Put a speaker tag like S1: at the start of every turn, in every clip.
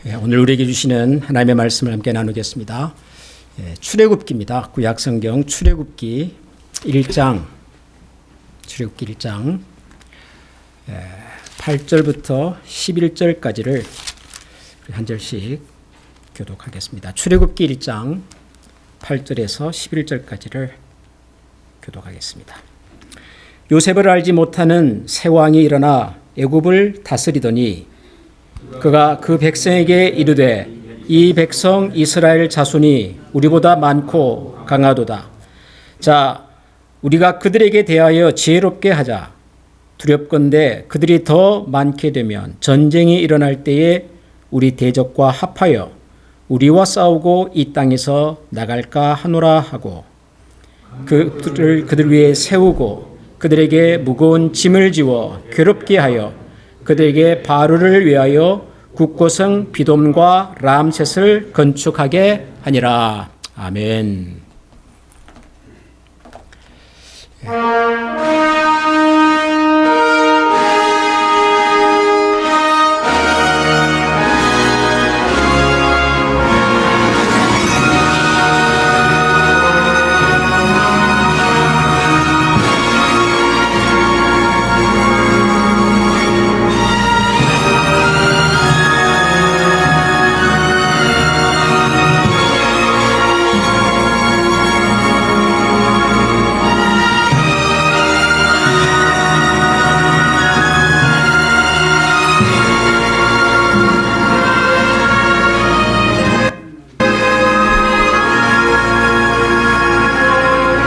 S1: 오늘 우리에게 주시는 하나님의 말씀을 함께 나누겠습니다. 출애굽기입니다. 구약성경 출애굽기 1장 8절부터 11절까지를 한 절씩 교독하겠습니다. 출애굽기 1장 8절에서 11절까지를 교독하겠습니다. 요셉을 알지 못하는 새 왕이 일어나 애굽을 다스리더니 그가 그 백성에게 이르되 이 백성 이스라엘 자손이 우리보다 많고 강하도다. 자, 우리가 그들에게 대하여 지혜롭게 하자. 두렵건대 그들이 더 많게 되면 전쟁이 일어날 때에 우리 대적과 합하여 우리와 싸우고 이 땅에서 나갈까 하노라 하고 그들 위에 세우고 그들에게 무거운 짐을 지워 괴롭게 하여 그들에게 바로를 위하여 국고성 비돔과 람셋을 건축하게 하니라. 아멘.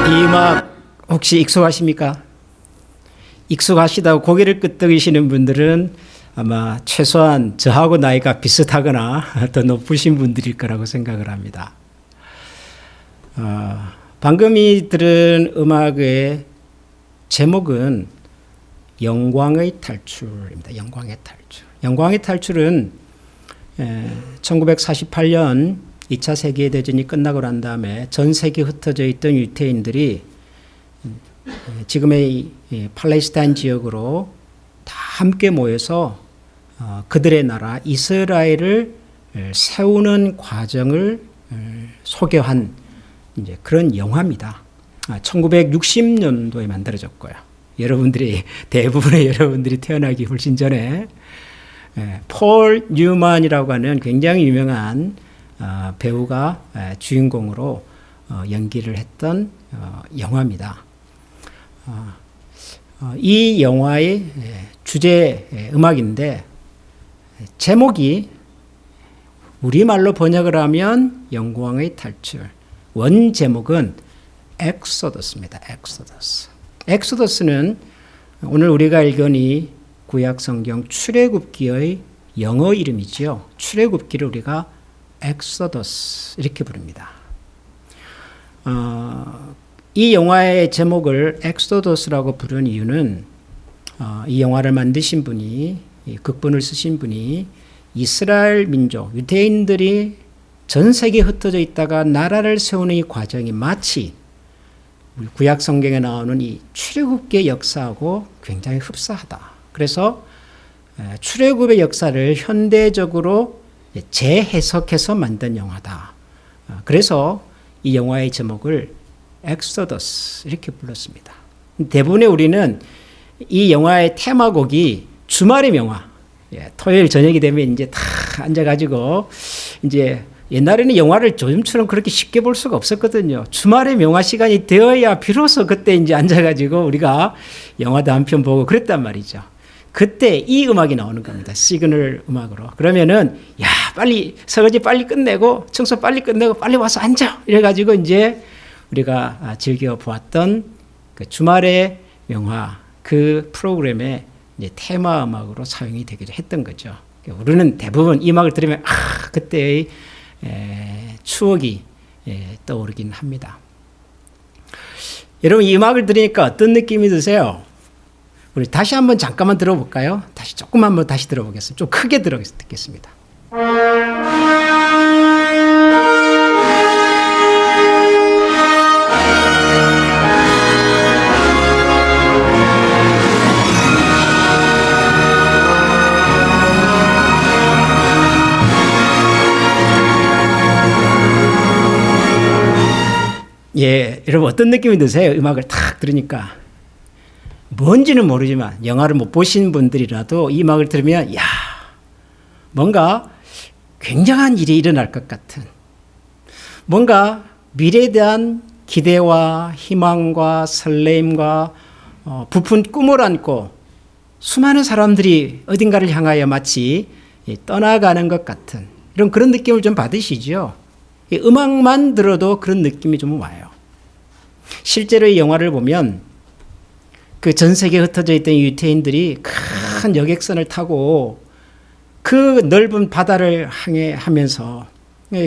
S1: 이 음악 혹시 익숙하십니까? 익숙하시다고 고개를 끄덕이시는 분들은 아마 최소한 저하고 나이가 비슷하거나 더 높으신 분들일 거라고 생각을 합니다. 방금 이 들은 음악의 제목은 영광의 탈출입니다. 영광의 탈출. 영광의 탈출은 1948년 2차 세계대전이 끝나고 난 다음에 전 세계에 흩어져 있던 유태인들이 지금의 팔레스타인 지역으로 다 함께 모여서 그들의 나라 이스라엘을 세우는 과정을 소개한 이제 그런 영화입니다. 1960년도에 만들어졌고요. 여러분들이 대부분의 여러분들이 태어나기 훨씬 전에 폴 뉴만이라고 하는 굉장히 유명한 배우가 주인공으로 연기를 했던 영화입니다. 이 영화의 주제 음악인데 제목이 우리말로 번역을 하면 영광의 탈출. 원 제목은 엑소더스입니다. 엑소더스. 엑소더스는 오늘 우리가 읽은 이 구약성경 출애굽기의 영어 이름이지요. 출애굽기를 우리가 엑소더스 이렇게 부릅니다. 이 영화의 제목을 엑소더스라고 부른 이유는 이 영화를 만드신 분이 극본을 쓰신 분이 이스라엘 민족 유대인들이 전 세계에 흩어져 있다가 나라를 세우는 이 과정이 마치 우리 구약 성경에 나오는 이 출애굽기의 역사하고 굉장히 흡사하다. 그래서 출애굽의 역사를 현대적으로 재해석해서 만든 영화다. 그래서 이 영화의 제목을 엑소더스 이렇게 불렀습니다. 대부분의 우리는 이 영화의 테마곡이 주말의 명화. 토요일 저녁이 되면 이제 다 앉아가지고 이제 옛날에는 영화를 요즘처럼 그렇게 쉽게 볼 수가 없었거든요. 주말의 명화 시간이 되어야 비로소 그때 이제 앉아가지고 우리가 영화도 한 편 보고 그랬단 말이죠. 그때 이 음악이 나오는 겁니다. 시그널 음악으로. 그러면은 야 빨리 설거지 빨리 끝내고 청소 빨리 끝내고 빨리 와서 앉아 이래가지고 이제 우리가 즐겨 보았던 그 주말의 명화 그 프로그램의 이제 테마 음악으로 사용이 되기도 했던 거죠. 우리는 대부분 이 음악을 들으면 그때의 추억이 떠오르긴 합니다. 여러분 이 음악을 들으니까 어떤 느낌이 드세요? 우리 다시 한번 잠깐만 들어볼까요? 다시 조금 한번 다시 들어보겠습니다. 좀 크게 듣겠습니다. 예, 여러분 어떤 느낌이 드세요? 음악을 탁 들으니까. 뭔지는 모르지만 영화를 못 보신 분들이라도 이 음악을 들으면 야, 뭔가 굉장한 일이 일어날 것 같은, 뭔가 미래에 대한 기대와 희망과 설레임과 부푼 꿈을 안고 수많은 사람들이 어딘가를 향하여 마치 떠나가는 것 같은 그런 느낌을 좀 받으시죠? 음악만 들어도 그런 느낌이 좀 와요. 실제로 이 영화를 보면 그 전 세계에 흩어져 있던 유태인들이 큰 여객선을 타고 그 넓은 바다를 항해하면서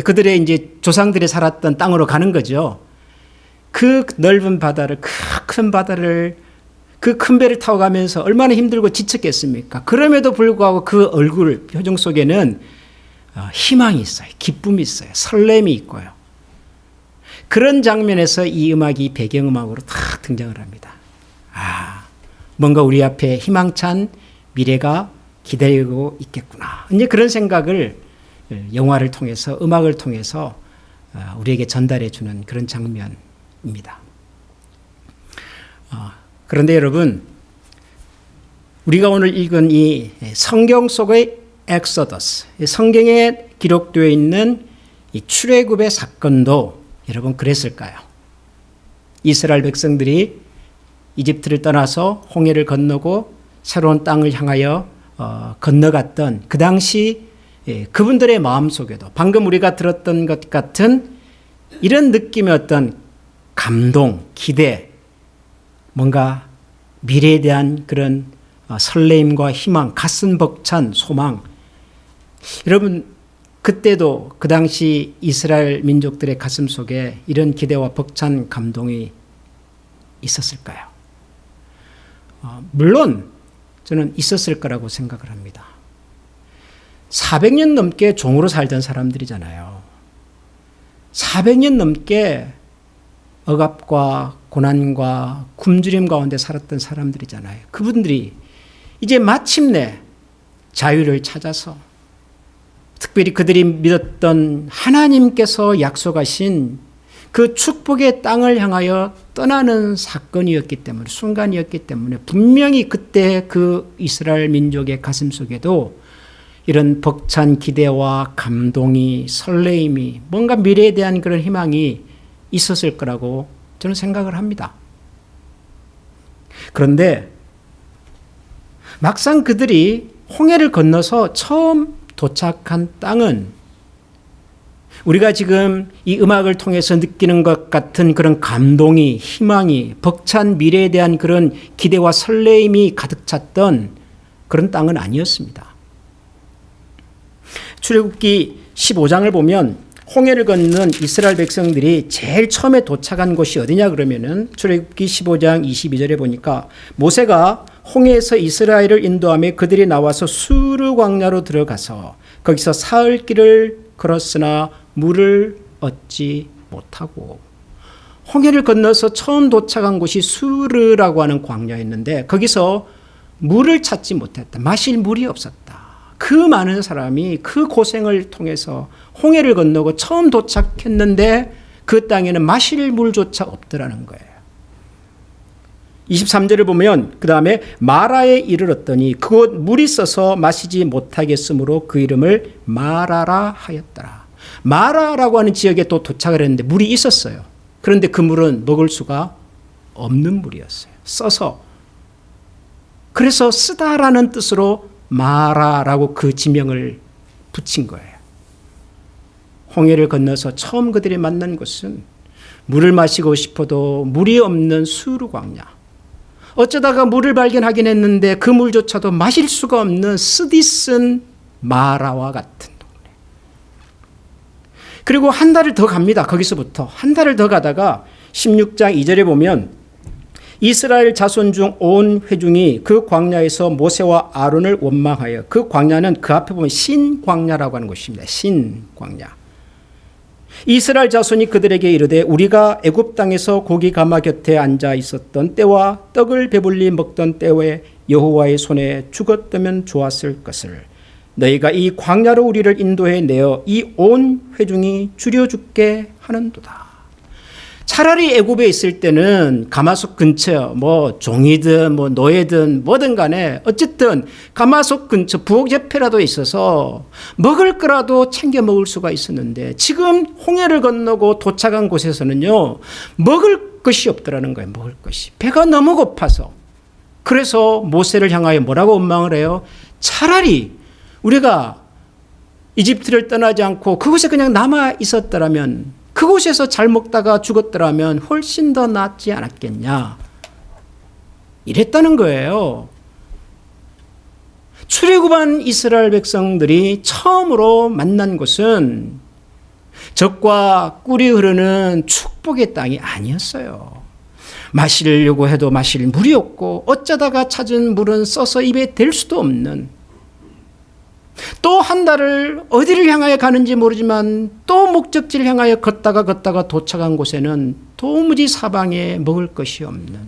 S1: 그들의 이제 조상들이 살았던 땅으로 가는 거죠. 그 넓은 바다를, 큰 바다를, 그 큰 배를 타고 가면서 얼마나 힘들고 지쳤겠습니까? 그럼에도 불구하고 그 얼굴, 표정 속에는 희망이 있어요. 기쁨이 있어요. 설렘이 있고요. 그런 장면에서 이 음악이 배경음악으로 탁 등장을 합니다. 뭔가 우리 앞에 희망찬 미래가 기다리고 있겠구나. 이제 그런 생각을 영화를 통해서, 음악을 통해서 우리에게 전달해 주는 그런 장면입니다. 그런데 여러분, 우리가 오늘 읽은 이 성경 속의 엑소더스, 성경에 기록되어 있는 이 출애굽의 사건도 여러분 그랬을까요? 이스라엘 백성들이 이집트를 떠나서 홍해를 건너고 새로운 땅을 향하여 건너갔던 그 당시 그분들의 마음속에도 방금 우리가 들었던 것 같은 이런 느낌의 어떤 감동, 기대, 뭔가 미래에 대한 그런 설레임과 희망, 가슴 벅찬 소망. 여러분 그때도 그 당시 이스라엘 민족들의 가슴 속에 이런 기대와 벅찬 감동이 있었을까요? 물론 저는 있었을 거라고 생각을 합니다. 400년 넘게 종으로 살던 사람들이잖아요. 400년 넘게 억압과 고난과 굶주림 가운데 살았던 사람들이잖아요. 그분들이 이제 마침내 자유를 찾아서 특별히 그들이 믿었던 하나님께서 약속하신 그 축복의 땅을 향하여 떠나는 사건이었기 때문에, 순간이었기 때문에 분명히 그때 그 이스라엘 민족의 가슴 속에도 이런 벅찬 기대와 감동이, 설레임이, 뭔가 미래에 대한 그런 희망이 있었을 거라고 저는 생각을 합니다. 그런데 막상 그들이 홍해를 건너서 처음 도착한 땅은 우리가 지금 이 음악을 통해서 느끼는 것 같은 그런 감동이, 희망이, 벅찬 미래에 대한 그런 기대와 설레임이 가득 찼던 그런 땅은 아니었습니다. 출애굽기 15장을 보면 홍해를 건넌 이스라엘 백성들이 제일 처음에 도착한 곳이 어디냐 그러면은 출애굽기 15장 22절에 보니까 모세가 홍해에서 이스라엘을 인도하며 그들이 나와서 수르 광야로 들어가서 거기서 사흘 길을 걸었으나 물을 얻지 못하고, 홍해를 건너서 처음 도착한 곳이 수르라고 하는 광야였는데 거기서 물을 찾지 못했다. 마실 물이 없었다. 그 많은 사람이 그 고생을 통해서 홍해를 건너고 처음 도착했는데 그 땅에는 마실 물조차 없더라는 거예요. 23절을 보면 그 다음에 마라에 이르렀더니 그곳 물이 써서 마시지 못하겠으므로 그 이름을 마라라 하였더라. 마라라고 하는 지역에 또 도착을 했는데 물이 있었어요. 그런데 그 물은 먹을 수가 없는 물이었어요. 써서. 그래서 쓰다라는 뜻으로 마라라고 그 지명을 붙인 거예요. 홍해를 건너서 처음 그들이 만난 곳은 물을 마시고 싶어도 물이 없는 수르 광야. 어쩌다가 물을 발견하긴 했는데 그 물조차도 마실 수가 없는 쓰디쓴 마라와 같은 동네. 그리고 한 달을 더 갑니다. 거기서부터 한 달을 더 가다가 16장 2절에 보면 이스라엘 자손 중 온 회중이 그 광야에서 모세와 아론을 원망하여, 그 광야는 그 앞에 보면 신광야라고 하는 곳입니다. 신광야. 이스라엘 자손이 그들에게 이르되 우리가 애굽 땅에서 고기 가마 곁에 앉아 있었던 때와 떡을 배불리 먹던 때에 여호와의 손에 죽었다면 좋았을 것을 너희가 이 광야로 우리를 인도해 내어 이 온 회중이 줄여 죽게 하는도다. 차라리 애굽에 있을 때는 가마솥 근처 뭐 종이든 뭐 노예든 뭐든 간에 어쨌든 가마솥 근처 부엌 옆에라도 있어서 먹을 거라도 챙겨 먹을 수가 있었는데 지금 홍해를 건너고 도착한 곳에서는요 먹을 것이 없더라는 거예요. 먹을 것이. 배가 너무 고파서. 그래서 모세를 향하여 뭐라고 원망을 해요? 차라리 우리가 이집트를 떠나지 않고 그곳에 그냥 남아 있었더라면, 그곳에서 잘 먹다가 죽었더라면 훨씬 더 낫지 않았겠냐, 이랬다는 거예요. 출애굽한 이스라엘 백성들이 처음으로 만난 곳은 젖과 꿀이 흐르는 축복의 땅이 아니었어요. 마시려고 해도 마실 물이 없고 어쩌다가 찾은 물은 써서 입에 댈 수도 없는, 또 한 달을 어디를 향하여 가는지 모르지만 또 목적지를 향하여 걷다가 도착한 곳에는 도무지 사방에 먹을 것이 없는,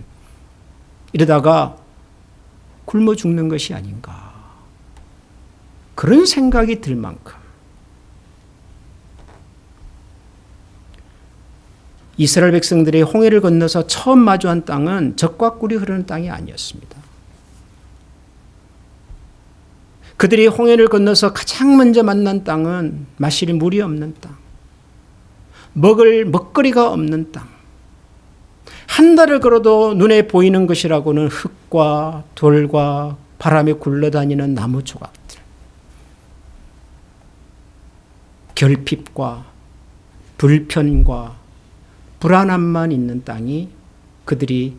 S1: 이러다가 굶어 죽는 것이 아닌가, 그런 생각이 들 만큼 이스라엘 백성들이 홍해를 건너서 처음 마주한 땅은 젖과 꿀이 흐르는 땅이 아니었습니다. 그들이 홍해를 건너서 가장 먼저 만난 땅은 마실 물이 없는 땅, 먹을 먹거리가 없는 땅, 한 달을 걸어도 눈에 보이는 것이라고는 흙과 돌과 바람에 굴러다니는 나무 조각들, 결핍과 불편과 불안함만 있는 땅이 그들이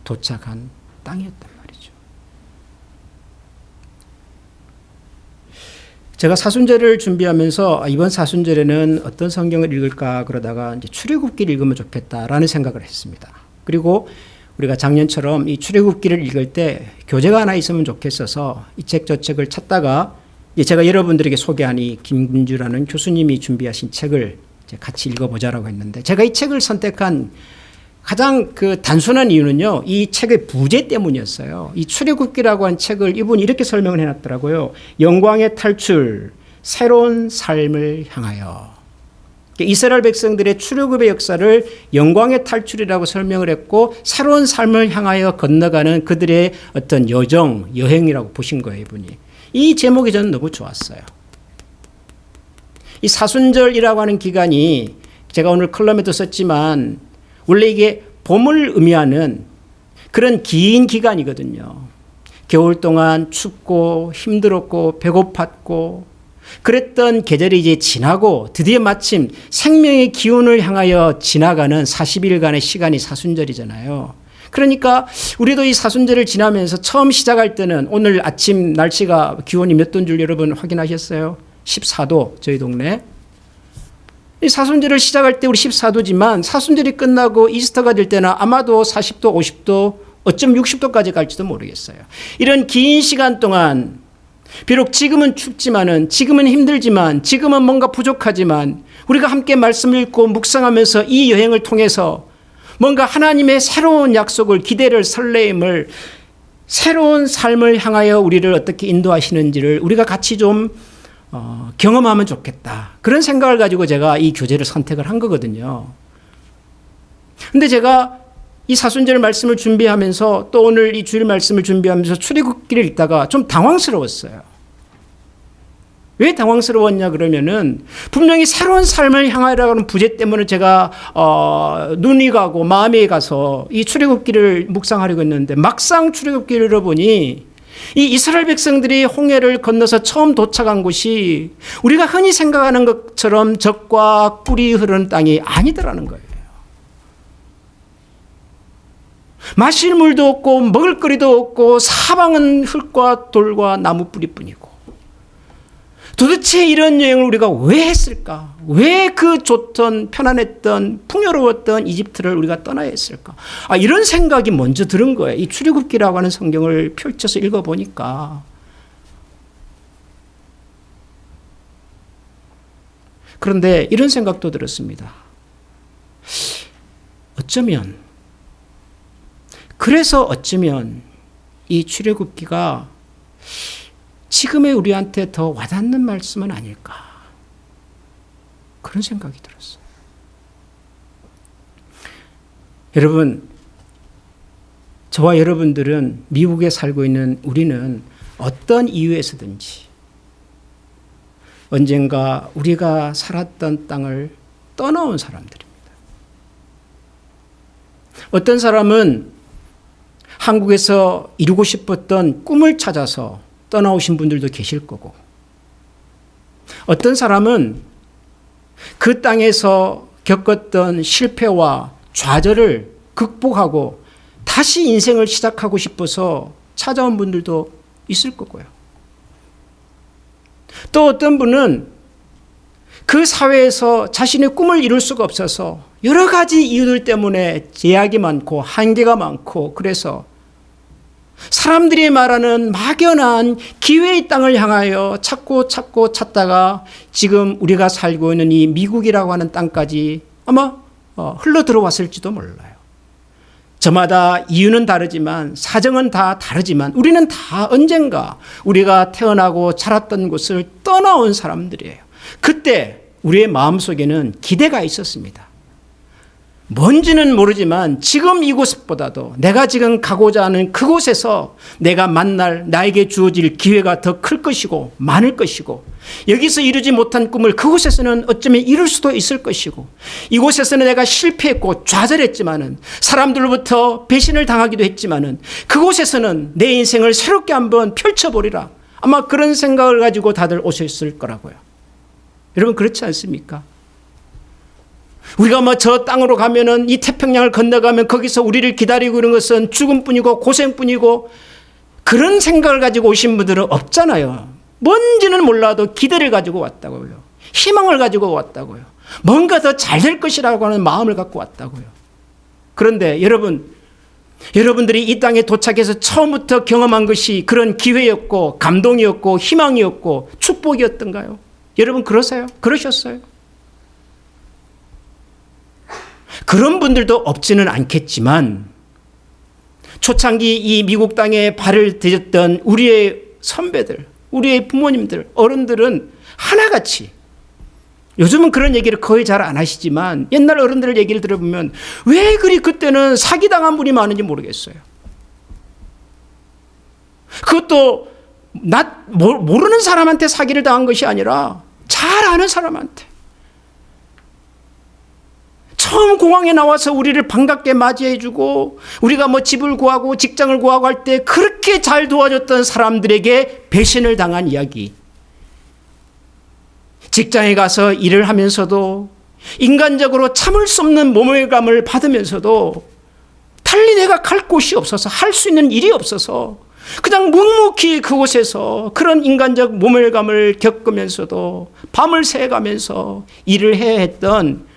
S1: 도착한 땅이었단 말이죠. 제가 사순절을 준비하면서 이번 사순절에는 어떤 성경을 읽을까 그러다가 이제 출애굽기를 읽으면 좋겠다라는 생각을 했습니다. 그리고 우리가 작년처럼 이 출애굽기를 읽을 때 교재가 하나 있으면 좋겠어서 이 책 저 책을 찾다가 제가 여러분들에게 소개한 이 김근주라는 교수님이 준비하신 책을 같이 읽어보자라고 했는데, 제가 이 책을 선택한 가장 그 단순한 이유는요, 이 책의 부제 때문이었어요. 이 출애굽기라고 한 책을 이분이 이렇게 설명을 해놨더라고요. 영광의 탈출, 새로운 삶을 향하여. 이스라엘 백성들의 출애굽의 역사를 영광의 탈출이라고 설명을 했고, 새로운 삶을 향하여 건너가는 그들의 어떤 여정, 여행이라고 보신 거예요, 이분이. 이 제목이 저는 너무 좋았어요. 이 사순절이라고 하는 기간이 제가 오늘 컬럼에도 썼지만 원래 이게 봄을 의미하는 그런 긴 기간이거든요. 겨울 동안 춥고 힘들었고 배고팠고 그랬던 계절이 이제 지나고 드디어 마침 생명의 기운을 향하여 지나가는 40일간의 시간이 사순절이잖아요. 그러니까 우리도 이 사순절을 지나면서 처음 시작할 때는, 오늘 아침 날씨가 기온이 몇 도인 줄 여러분 확인하셨어요? 14도, 저희 동네. 이 사순절을 시작할 때 우리 14도지만 사순절이 끝나고 이스터가 될 때는 아마도 40도, 50도, 어쩜 60도까지 갈지도 모르겠어요. 이런 긴 시간 동안 비록 지금은 춥지만은, 지금은 힘들지만, 지금은 뭔가 부족하지만 우리가 함께 말씀을 읽고 묵상하면서 이 여행을 통해서 뭔가 하나님의 새로운 약속을, 기대를, 설레임을, 새로운 삶을 향하여 우리를 어떻게 인도하시는지를 우리가 같이 좀 경험하면 좋겠다, 그런 생각을 가지고 제가 이 교재를 선택을 한 거거든요. 근데 제가 이 사순절 말씀을 준비하면서 또 오늘 이 주일 말씀을 준비하면서 출애굽기를 읽다가 좀 당황스러웠어요. 왜 당황스러웠냐 그러면은, 분명히 새로운 삶을 향하라는 부제 때문에 제가 눈이 가고 마음이 가서 이 출애굽기를 묵상하려고 했는데, 막상 출애굽기를 읽어보니 이 이스라엘 백성들이 홍해를 건너서 처음 도착한 곳이 우리가 흔히 생각하는 것처럼 젖과 꿀이 흐르는 땅이 아니더라는 거예요. 마실 물도 없고 먹을 거리도 없고 사방은 흙과 돌과 나무 뿌리뿐이고, 도대체 이런 여행을 우리가 왜 했을까? 왜 그 좋던 편안했던 풍요로웠던 이집트를 우리가 떠나야 했을까? 이런 생각이 먼저 들은 거예요. 이 출애굽기라고 하는 성경을 펼쳐서 읽어보니까. 그런데 이런 생각도 들었습니다. 어쩌면 이 출애굽기가 지금의 우리한테 더 와닿는 말씀은 아닐까, 그런 생각이 들었어요. 여러분, 저와 여러분들은 미국에 살고 있는 우리는 어떤 이유에서든지 언젠가 우리가 살았던 땅을 떠나온 사람들입니다. 어떤 사람은 한국에서 이루고 싶었던 꿈을 찾아서 떠나오신 분들도 계실 거고, 어떤 사람은 그 땅에서 겪었던 실패와 좌절을 극복하고 다시 인생을 시작하고 싶어서 찾아온 분들도 있을 거고요. 또 어떤 분은 그 사회에서 자신의 꿈을 이룰 수가 없어서 여러 가지 이유들 때문에 제약이 많고 한계가 많고, 그래서 사람들이 말하는 막연한 기회의 땅을 향하여 찾고 찾다가 지금 우리가 살고 있는 이 미국이라고 하는 땅까지 아마 흘러 들어왔을지도 몰라요. 저마다 이유는 다르지만 사정은 다 다르지만 우리는 다 언젠가 우리가 태어나고 자랐던 곳을 떠나온 사람들이에요. 그때 우리의 마음속에는 기대가 있었습니다. 뭔지는 모르지만 지금 이곳보다도 내가 지금 가고자 하는 그곳에서 내가 만날, 나에게 주어질 기회가 더 클 것이고 많을 것이고, 여기서 이루지 못한 꿈을 그곳에서는 어쩌면 이룰 수도 있을 것이고, 이곳에서는 내가 실패했고 좌절했지만은 사람들로부터 배신을 당하기도 했지만은 그곳에서는 내 인생을 새롭게 한번 펼쳐보리라, 아마 그런 생각을 가지고 다들 오셨을 거라고요. 여러분, 그렇지 않습니까? 우리가 뭐 저 땅으로 가면은, 이 태평양을 건너가면 거기서 우리를 기다리고 있는 것은 죽음뿐이고 고생뿐이고, 그런 생각을 가지고 오신 분들은 없잖아요. 뭔지는 몰라도 기대를 가지고 왔다고요. 희망을 가지고 왔다고요. 뭔가 더 잘 될 것이라고 하는 마음을 갖고 왔다고요. 그런데 여러분들이 이 땅에 도착해서 처음부터 경험한 것이 그런 기회였고 감동이었고 희망이었고 축복이었던가요? 여러분, 그러세요? 그러셨어요? 그런 분들도 없지는 않겠지만, 초창기 이 미국 땅에 발을 디뎠던 우리의 선배들, 우리의 부모님들, 어른들은 하나같이, 요즘은 그런 얘기를 거의 잘 안 하시지만 옛날 어른들 얘기를 들어보면 왜 그리 그때는 사기당한 분이 많은지 모르겠어요. 그것도 모르는 사람한테 사기를 당한 것이 아니라 잘 아는 사람한테. 처음 공항에 나와서 우리를 반갑게 맞이해주고 우리가 뭐 집을 구하고 직장을 구하고 할 때 그렇게 잘 도와줬던 사람들에게 배신을 당한 이야기. 직장에 가서 일을 하면서도 인간적으로 참을 수 없는 모멸감을 받으면서도 달리 내가 갈 곳이 없어서, 할 수 있는 일이 없어서 그냥 묵묵히 그곳에서 그런 인간적 모멸감을 겪으면서도 밤을 새가면서 일을 해야 했던,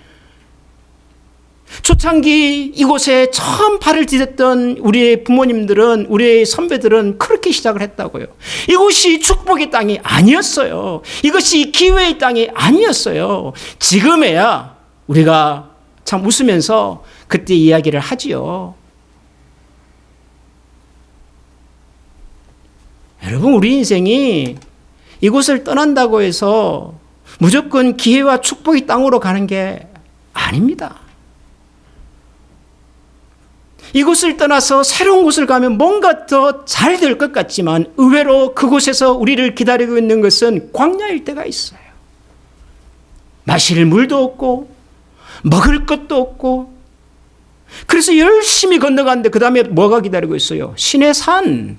S1: 초창기 이곳에 처음 발을 디뎠던 우리의 부모님들은, 우리의 선배들은 그렇게 시작을 했다고요. 이곳이 축복의 땅이 아니었어요. 이것이 기회의 땅이 아니었어요. 지금에야 우리가 참 웃으면서 그때 이야기를 하지요. 여러분, 우리 인생이 이곳을 떠난다고 해서 무조건 기회와 축복의 땅으로 가는 게 아닙니다. 이곳을 떠나서 새로운 곳을 가면 뭔가 더 잘 될 것 같지만 의외로 그곳에서 우리를 기다리고 있는 것은 광야일 때가 있어요. 마실 물도 없고 먹을 것도 없고, 그래서 열심히 건너가는데 그 다음에 뭐가 기다리고 있어요? 신의 산,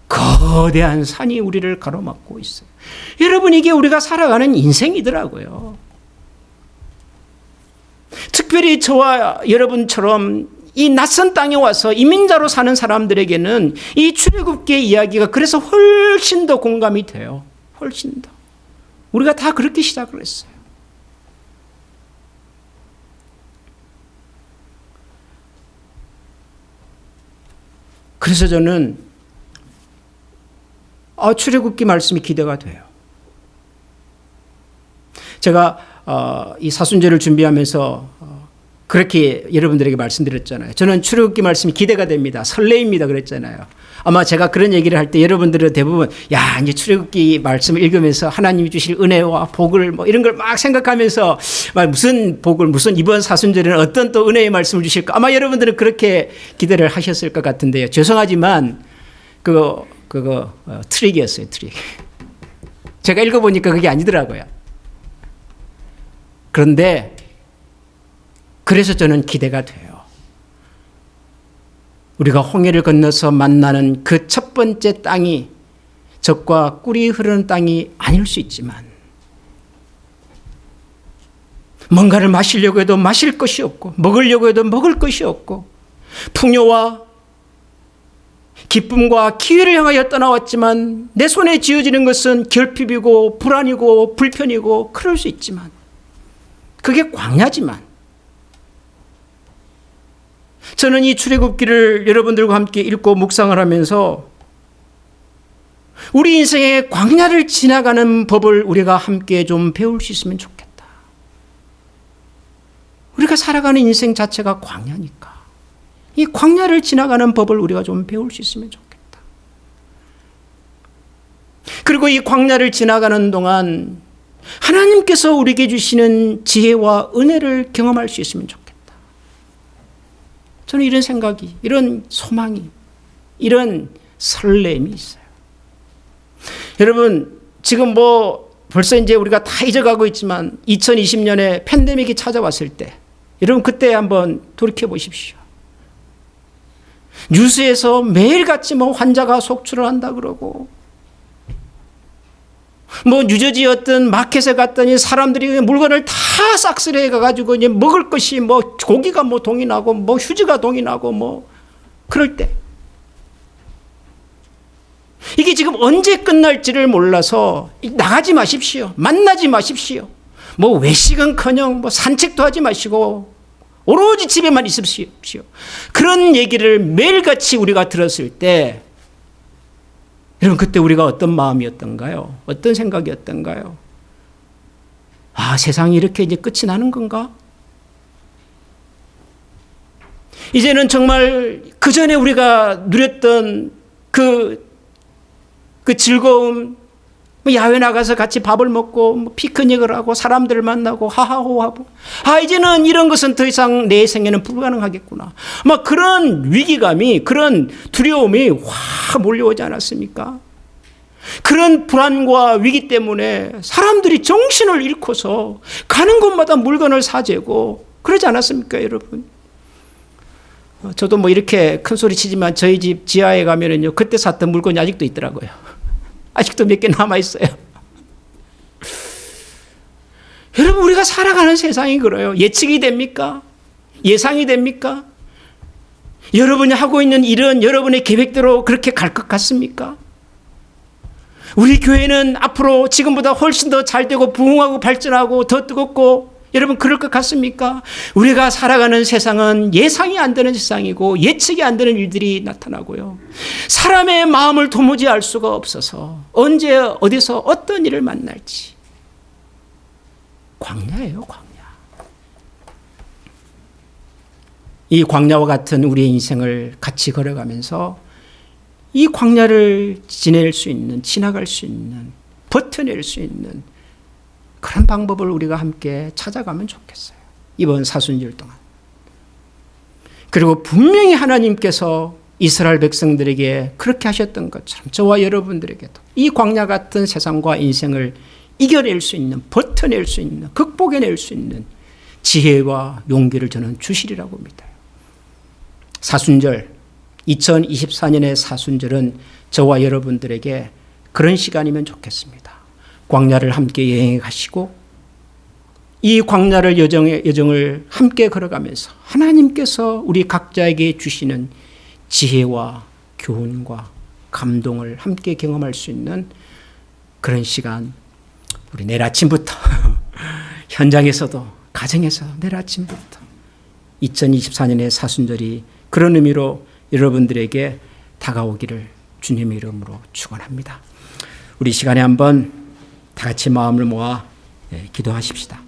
S1: 거대한 산이 우리를 가로막고 있어요. 여러분, 이게 우리가 살아가는 인생이더라고요. 특별히 저와 여러분처럼 이 낯선 땅에 와서 이민자로 사는 사람들에게는 이 출애굽기의 이야기가 그래서 훨씬 더 공감이 돼요. 훨씬 더. 우리가 다 그렇게 시작을 했어요. 그래서 저는 출애굽기 말씀이 기대가 돼요. 제가 이 사순절을 준비하면서 그렇게 여러분들에게 말씀드렸잖아요. 저는 출애굽기 말씀이 기대가 됩니다. 설레입니다. 그랬잖아요. 아마 제가 그런 얘기를 할 때 여러분들은 대부분 야 이제 출애굽기 말씀을 읽으면서 하나님이 주실 은혜와 복을 뭐 이런 걸 막 생각하면서 무슨 복을 무슨 이번 사순절에는 어떤 또 은혜의 말씀을 주실까 아마 여러분들은 그렇게 기대를 하셨을 것 같은데요. 죄송하지만 그거 트릭이었어요. 트릭. 제가 읽어보니까 그게 아니더라고요. 그런데 그래서 저는 기대가 돼요. 우리가 홍해를 건너서 만나는 그 첫 번째 땅이 젖과 꿀이 흐르는 땅이 아닐 수 있지만 뭔가를 마시려고 해도 마실 것이 없고 먹으려고 해도 먹을 것이 없고 풍요와 기쁨과 기회를 향하여 떠나왔지만 내 손에 쥐어지는 것은 결핍이고 불안이고 불편이고 그럴 수 있지만 그게 광야지만 저는 이 출애굽기를 여러분들과 함께 읽고 묵상을 하면서 우리 인생의 광야를 지나가는 법을 우리가 함께 좀 배울 수 있으면 좋겠다. 우리가 살아가는 인생 자체가 광야니까 이 광야를 지나가는 법을 우리가 좀 배울 수 있으면 좋겠다. 그리고 이 광야를 지나가는 동안 하나님께서 우리에게 주시는 지혜와 은혜를 경험할 수 있으면 좋겠다. 저는 이런 생각이, 이런 소망이, 이런 설렘이 있어요. 여러분, 지금 벌써 이제 우리가 다 잊어가고 있지만 2020년에 팬데믹이 찾아왔을 때 여러분 그때 한번 돌이켜 보십시오. 뉴스에서 매일같이 환자가 속출을 한다 그러고 뉴저지 어떤 마켓에 갔더니 사람들이 물건을 다 싹쓸이해 가지고 이제 먹을 것이 고기가 동이 나고 휴지가 동이 나고 그럴 때 이게 지금 언제 끝날지를 몰라서 나가지 마십시오. 만나지 마십시오. 외식은커녕 산책도 하지 마시고 오로지 집에만 있으십시오. 그런 얘기를 매일같이 우리가 들었을 때 여러분 그때 우리가 어떤 마음이었던가요? 어떤 생각이었던가요? 아, 세상이 이렇게 이제 끝이 나는 건가? 이제는 정말 그 전에 우리가 누렸던 그 즐거움, 야외 나가서 같이 밥을 먹고 피크닉을 하고 사람들을 만나고 하하호하고 이제는 이런 것은 더 이상 내 생에는 불가능하겠구나. 그런 위기감이 그런 두려움이 확 몰려오지 않았습니까? 그런 불안과 위기 때문에 사람들이 정신을 잃고서 가는 곳마다 물건을 사재고 그러지 않았습니까, 여러분? 저도 이렇게 큰 소리 치지만 저희 집 지하에 가면은요 그때 샀던 물건이 아직도 있더라고요. 아직도 몇 개 남아있어요. 여러분 우리가 살아가는 세상이 그래요. 예측이 됩니까? 예상이 됩니까? 여러분이 하고 있는 일은 여러분의 계획대로 그렇게 갈 것 같습니까? 우리 교회는 앞으로 지금보다 훨씬 더 잘 되고 부흥하고 발전하고 더 뜨겁고 여러분 그럴 것 같습니까? 우리가 살아가는 세상은 예상이 안 되는 세상이고 예측이 안 되는 일들이 나타나고요. 사람의 마음을 도무지 알 수가 없어서 언제 어디서 어떤 일을 만날지. 광야예요, 광야. 이 광야와 같은 우리의 인생을 같이 걸어가면서 이 광야를 지낼 수 있는, 지나갈 수 있는, 버텨낼 수 있는 그런 방법을 우리가 함께 찾아가면 좋겠어요. 이번 사순절 동안. 그리고 분명히 하나님께서 이스라엘 백성들에게 그렇게 하셨던 것처럼 저와 여러분들에게도 이 광야 같은 세상과 인생을 이겨낼 수 있는, 버텨낼 수 있는, 극복해낼 수 있는 지혜와 용기를 저는 주시리라고 믿어요. 사순절, 2024년의 사순절은 저와 여러분들에게 그런 시간이면 좋겠습니다. 광야를 함께 여행해 가시고 이 광야를 여정을 함께 걸어가면서 하나님께서 우리 각자에게 주시는 지혜와 교훈과 감동을 함께 경험할 수 있는 그런 시간, 우리 내일 아침부터 현장에서도 가정에서 내일 아침부터 2024년의 사순절이 그런 의미로 여러분들에게 다가오기를 주님의 이름으로 축원합니다. 우리 시간에 한번 다 같이 마음을 모아 기도하십시다.